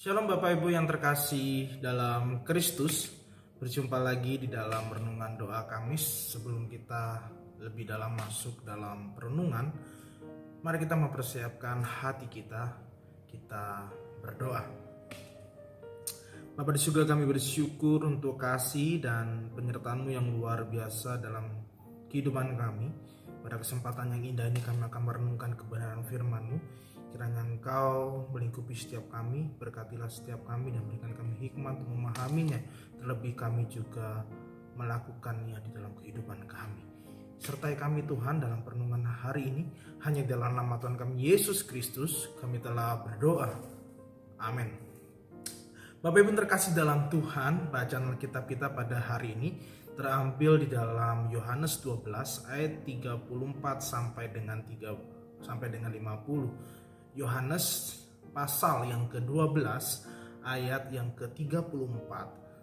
Shalom Bapak Ibu yang terkasih dalam Kristus. Berjumpa lagi di dalam renungan doa Kamis. Sebelum kita lebih dalam masuk dalam perenungan, mari kita mempersiapkan hati kita. Kita berdoa. Bapa di surga, kami bersyukur untuk kasih dan penyertaan-Mu yang luar biasa dalam kehidupan kami. Pada kesempatan yang indah ini kami akan merenungkan kebenaran firman-Mu. Kiranya Engkau melingkupi setiap kami, berkatilah setiap kami dan berikan kami hikmat untuk memahaminya. Terlebih kami juga melakukannya di dalam kehidupan kami. Sertai kami Tuhan dalam perenungan hari ini. Hanya dalam nama Tuhan kami Yesus Kristus kami telah berdoa. Amin. Bapak Ibu terkasih dalam Tuhan, bacaan Alkitab kita pada hari ini terambil di dalam Yohanes 12 ayat 34 sampai dengan 50. Yohanes pasal yang ke-12 ayat yang ke-34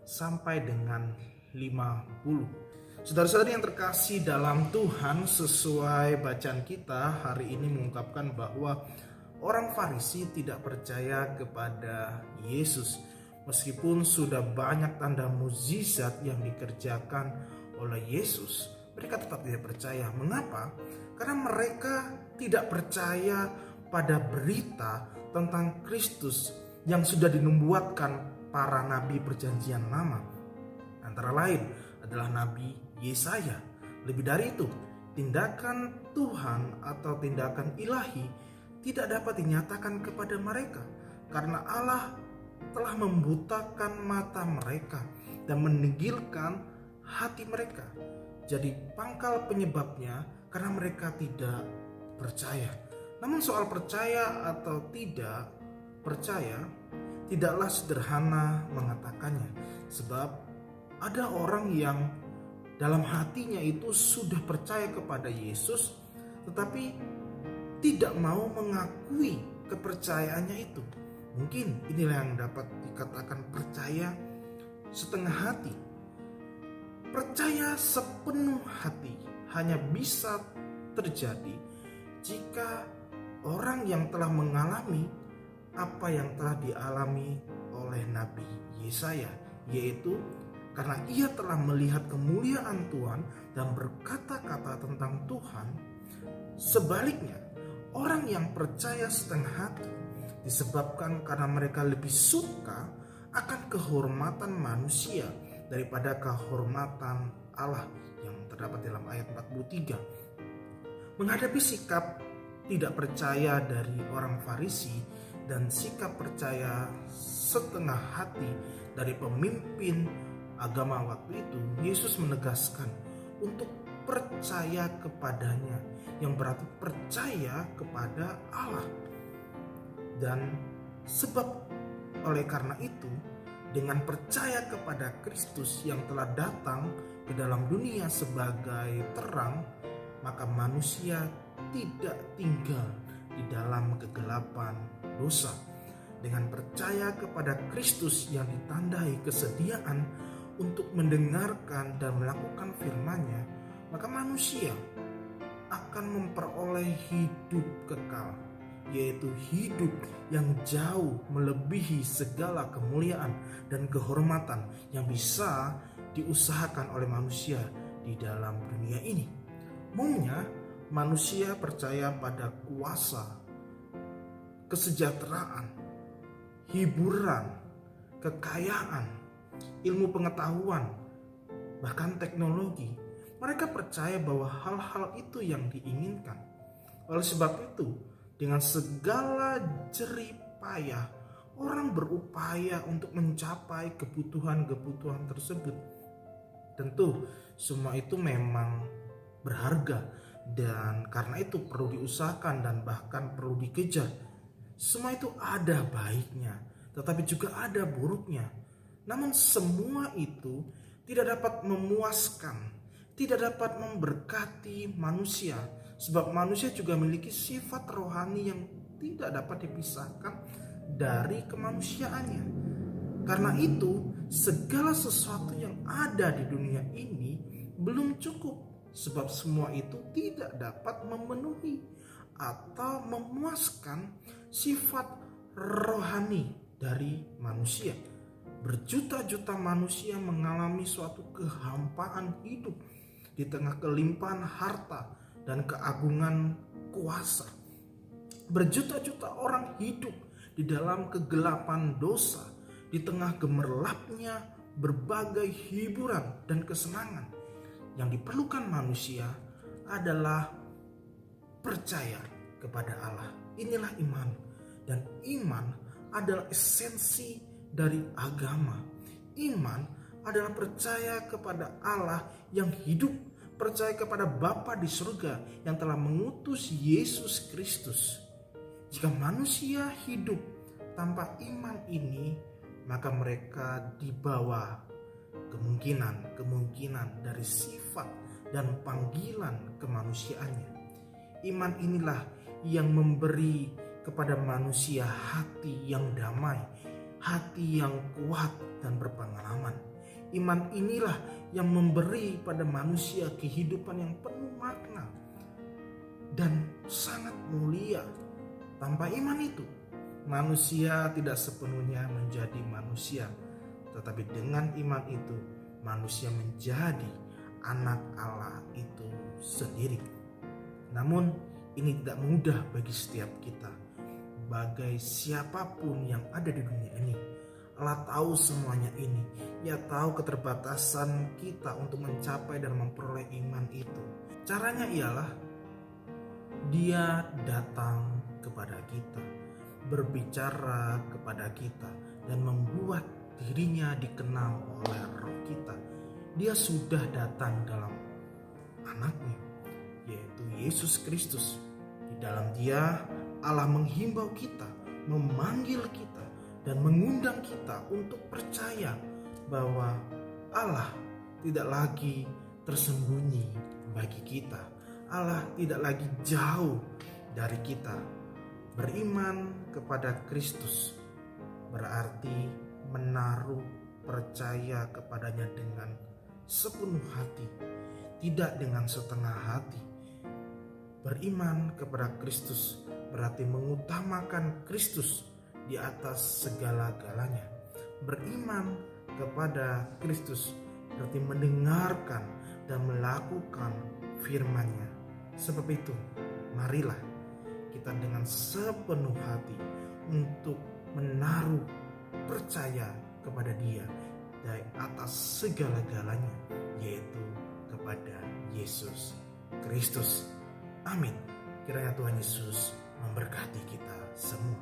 sampai dengan 50. Saudara-saudari yang terkasih dalam Tuhan, sesuai bacaan kita hari ini mengungkapkan bahwa orang Farisi tidak percaya kepada Yesus. Meskipun sudah banyak tanda mukjizat yang dikerjakan oleh Yesus, mereka tetap tidak percaya. Mengapa? Karena mereka tidak percaya pada berita tentang Kristus yang sudah dinubuatkan para nabi perjanjian lama. Antara lain adalah Nabi Yesaya. Lebih dari itu, tindakan Tuhan atau tindakan ilahi tidak dapat dinyatakan kepada mereka karena Allah telah membutakan mata mereka dan menegilkan hati mereka. Jadi pangkal penyebabnya karena mereka tidak percaya. Namun soal percaya atau tidak percaya tidaklah sederhana mengatakannya. Sebab ada orang yang dalam hatinya itu sudah percaya kepada Yesus, tetapi tidak mau mengakui kepercayaannya itu. Mungkin inilah yang dapat dikatakan percaya setengah hati. Percaya sepenuh hati hanya bisa terjadi jika orang yang telah mengalami apa yang telah dialami oleh Nabi Yesaya, yaitu karena ia telah melihat kemuliaan Tuhan dan berkata-kata tentang Tuhan. Sebaliknya, orang yang percaya setengah hati disebabkan karena mereka lebih suka akan kehormatan manusia daripada kehormatan Allah yang terdapat dalam ayat 43. Menghadapi sikap tidak percaya dari orang Farisi dan sikap percaya setengah hati dari pemimpin agama waktu itu, Yesus menegaskan untuk percaya kepadanya, yang berarti percaya kepada Allah. Dan sebab oleh karena itu, dengan percaya kepada Kristus yang telah datang ke dalam dunia sebagai terang, maka manusia tidak tinggal di dalam kegelapan dosa. Dengan percaya kepada Kristus yang ditandai kesediaan untuk mendengarkan dan melakukan firman-Nya, maka manusia akan memperoleh hidup kekal, yaitu hidup yang jauh melebihi segala kemuliaan dan kehormatan yang bisa diusahakan oleh manusia di dalam dunia ini. Maunya manusia percaya pada kuasa, kesejahteraan, hiburan, kekayaan, ilmu pengetahuan, bahkan teknologi. Mereka percaya bahwa hal-hal itu yang diinginkan. Oleh sebab itu, dengan segala jerih payah, orang berupaya untuk mencapai kebutuhan-kebutuhan tersebut. Tentu, semua itu memang berharga dan karena itu perlu diusahakan dan bahkan perlu dikejar. Semua itu ada baiknya, tetapi juga ada buruknya. Namun semua itu tidak dapat memuaskan, tidak dapat memberkati manusia, sebab manusia juga memiliki sifat rohani yang tidak dapat dipisahkan dari kemanusiaannya. Karena itu, segala sesuatu yang ada di dunia ini belum cukup, sebab semua itu tidak dapat memenuhi atau memuaskan sifat rohani dari manusia. Berjuta-juta manusia mengalami suatu kehampaan hidup di tengah kelimpahan harta dan keagungan kuasa. Berjuta-juta orang hidup di dalam kegelapan dosa, di tengah gemerlapnya berbagai hiburan dan kesenangan. Yang diperlukan manusia adalah percaya kepada Allah. Inilah iman. Dan iman adalah esensi dari agama. Iman adalah percaya kepada Allah yang hidup, percaya kepada Bapa di surga yang telah mengutus Yesus Kristus. Jika manusia hidup tanpa iman ini, maka mereka dibawa kemungkinan dari sifat dan panggilan kemanusiaannya. Iman inilah yang memberi kepada manusia hati yang damai, hati yang kuat dan berpengalaman. Iman inilah yang memberi pada manusia kehidupan yang penuh makna dan sangat mulia. Tanpa iman itu, manusia tidak sepenuhnya menjadi manusia. Tetapi dengan iman itu, manusia menjadi anak Allah itu sendiri. Namun ini tidak mudah bagi setiap kita. Bagai siapapun yang ada di dunia ini, Allah tahu semuanya ini. Ia tahu keterbatasan kita untuk mencapai dan memperoleh iman itu. Caranya ialah Dia datang kepada kita, berbicara kepada kita, dan membuat dirinya dikenal oleh roh kita. Dia sudah datang dalam anaknya, yaitu Yesus Kristus. Di dalam Dia Allah menghimbau kita, memanggil kita, dan mengundang kita untuk percaya bahwa Allah tidak lagi tersembunyi bagi kita. Allah tidak lagi jauh dari kita. Beriman kepada Kristus berarti menaruh percaya kepadanya dengan sepenuh hati, tidak dengan setengah hati. Beriman kepada Kristus berarti mengutamakan Kristus di atas segala-galanya. Beriman kepada Kristus berarti mendengarkan dan melakukan firman-Nya. Sebab itu, marilah kita dengan sepenuh hati untuk menaruh percaya kepada Dia dari atas segala-galanya, yaitu kepada Yesus Kristus. Amin. Kiranya Tuhan Yesus memberkati kita semua.